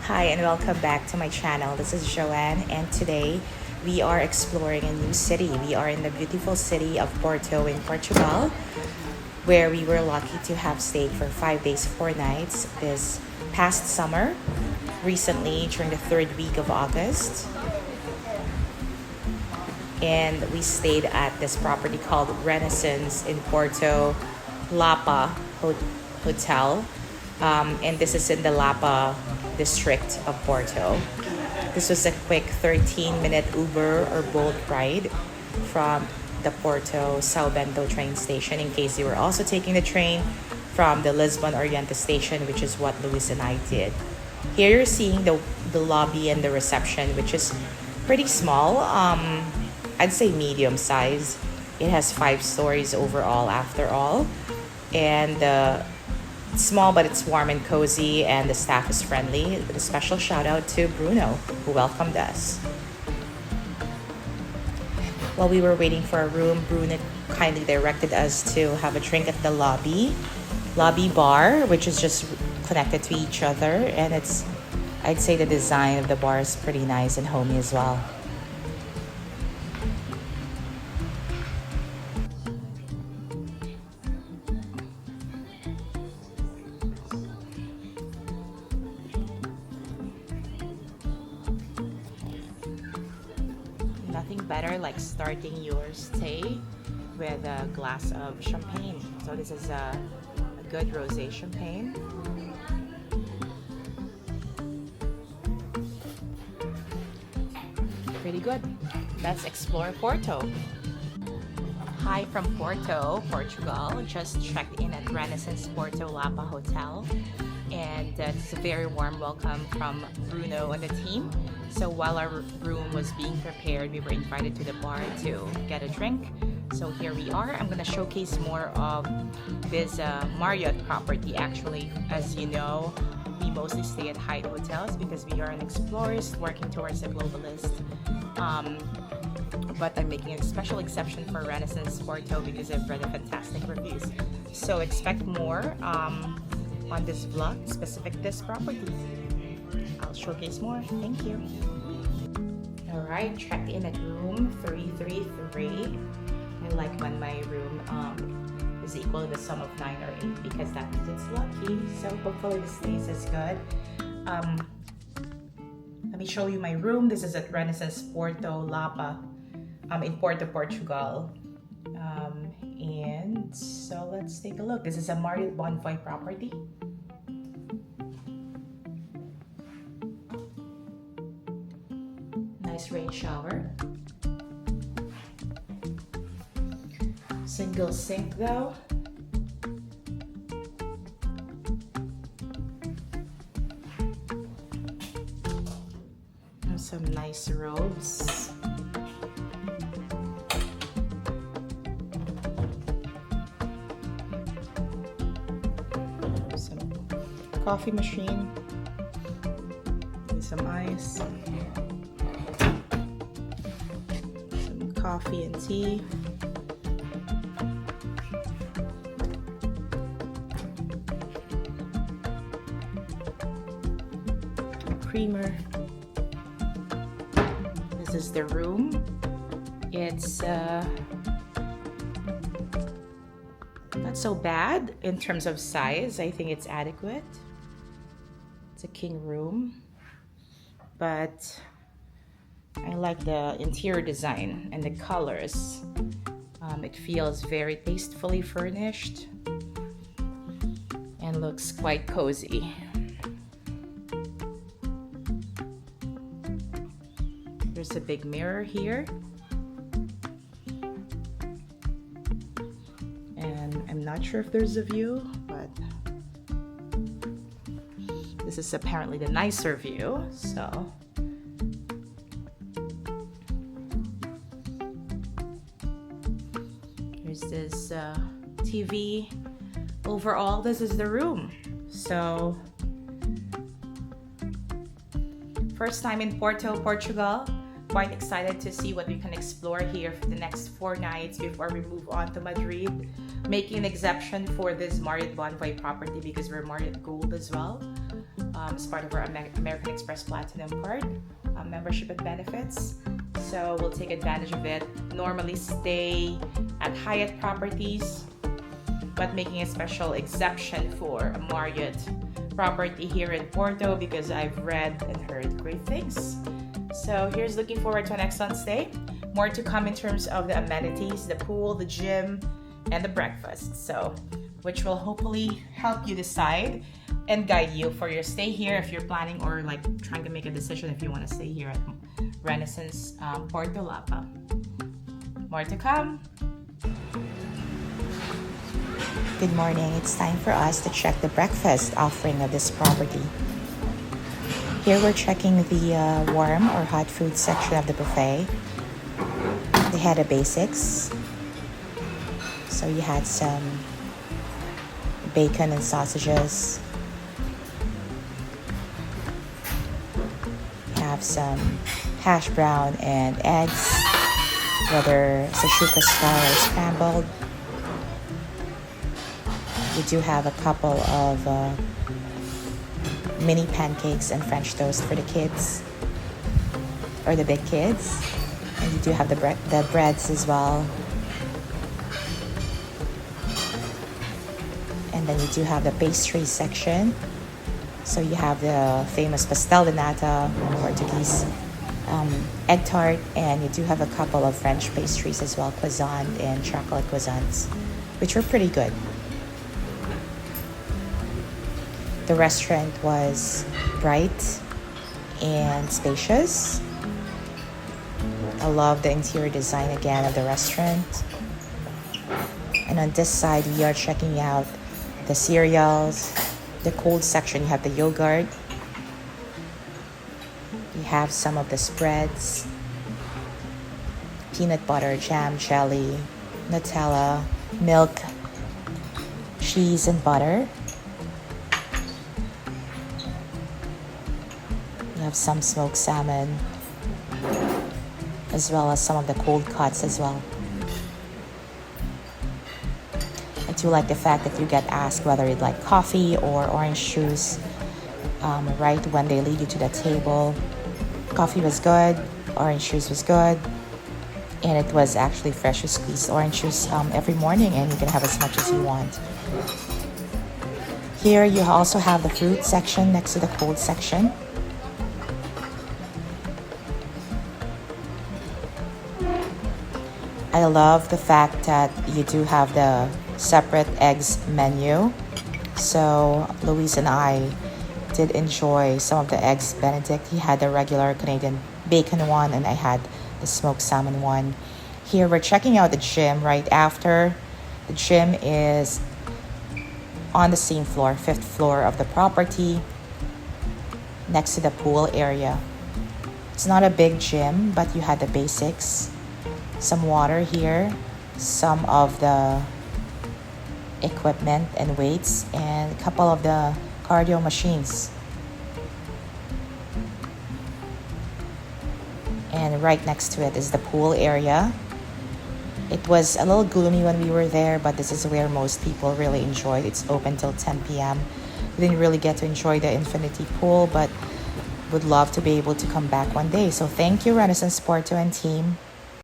Hi and welcome back to my channel. This is Joanne and today we are exploring a new city. We are in the beautiful city of Porto in Portugal, where we were lucky to have stayed for 5 days, 4 nights this past summer, recently during the third week of August. And we stayed at this property called Renaissance in Porto Lapa Hotel. And this is in the Lapa district of Porto. This was a quick 13-minute Uber or Bolt ride from the Porto Sao Bento train station, in case you were also taking the train from the Lisbon Oriente station, which is what Luis and I did. Here you're seeing the lobby and the reception, which is pretty small. I'd say medium size. It has 5 stories overall after all. And it's small, but it's warm and cozy, and the staff is friendly. A special shout out to Bruno, who welcomed us. While we were waiting for a room, Bruno kindly directed us to have a drink at the lobby bar, which is just connected to each other. And I'd say the design of the bar is pretty nice and homey as well. Nothing better like starting your stay with a glass of champagne. So this is a good rosé champagne. Pretty good. Let's explore Porto. Hi from Porto, Portugal. Just checked in at Renaissance Porto Lapa Hotel. And it's a very warm welcome from Bruno and the team. So while our room was being prepared, we were invited to the bar to get a drink. So here we are. I'm going to showcase more of this Marriott property. Actually, as you know, we mostly stay at Hyatt hotels because we are an explorers working towards a globalist. But I'm making a special exception for Renaissance Porto because I've read the fantastic reviews. So expect more on this vlog specific to this property. I'll showcase more. Thank you. Alright, checked in at room 333. I like when my room is equal to the sum of 9 or 8 because that means it's lucky. So hopefully this stays as good. Let me show you my room. This is at Renaissance Porto Lapa in Porto Portugal. And so let's take a look. This is a Marriott Bonvoy property. Nice rain shower. Single sink though. And some nice robes. Some coffee machine. And some ice. Coffee and tea. Creamer. This is the room. It's not so bad in terms of size. I think it's adequate. It's a king room, but I like the interior design and the colors. It feels very tastefully furnished and looks quite cozy. There's a big mirror here. And I'm not sure if there's a view, but this is apparently the nicer view, so. There's this TV. Overall, this is the room. So, first time in Porto, Portugal. Quite excited to see what we can explore here for the next 4 nights before we move on to Madrid. Making an exception for this Marriott Bonvoy property because we're Marriott Gold as well. as part of our American Express Platinum card membership and benefits. So we'll take advantage of it. Normally stay at Hyatt properties, but making a special exception for a Marriott property here in Porto because I've read and heard great things. So here's looking forward to an excellent stay. More to come in terms of the amenities, the pool, the gym, and the breakfast. So, which will hopefully help you decide and guide you for your stay here if you're planning or like trying to make a decision if you want to stay here at Renaissance Porto Lapa. More to come. Good morning. It's time for us to check the breakfast offering of this property. Here we're checking the warm or hot food section of the buffet. They had a basics. So you had some bacon and sausages. You have some hash brown and eggs, whether sashuka style or scrambled. We do have a couple of mini pancakes and French toast for the kids or the big kids. And you do have the breads as well. And then you do have the pastry section. So you have the famous pastel de nata, Portuguese egg tart, and you do have a couple of French pastries as well, croissant and chocolate croissants, which were pretty good. The restaurant was bright and spacious. I love the interior design again of the restaurant. And on this side, we are checking out the cereals. The cold section, you have the yogurt. You have some of the spreads. Peanut butter, jam, jelly, Nutella, milk, cheese, and butter. You have some smoked salmon, as well as some of the cold cuts as well. I do like the fact that you get asked whether you'd like coffee or orange juice right when they lead you to the table. Coffee was good, orange juice was good, and it was actually freshly squeezed orange juice every morning, and you can have as much as you want. Here you also have the fruit section next to the cold section. I love the fact that you do have the separate eggs menu. So Luis and I did enjoy some of the eggs benedict. He had the regular Canadian bacon one and I had the smoked salmon one. Here we're checking out the gym right after. The gym is on the same floor, 5th floor of the property, next to the pool area. It's not a big gym, but you had the basics. Some water here, some of the equipment and weights, and a couple of the cardio machines. And right next to it is the pool area. It was a little gloomy when we were there, but this is where most people really enjoyed. It's open till 10 p.m. We didn't really get to enjoy the infinity pool, but would love to be able to come back one day. So thank you, Renaissance Porto and team.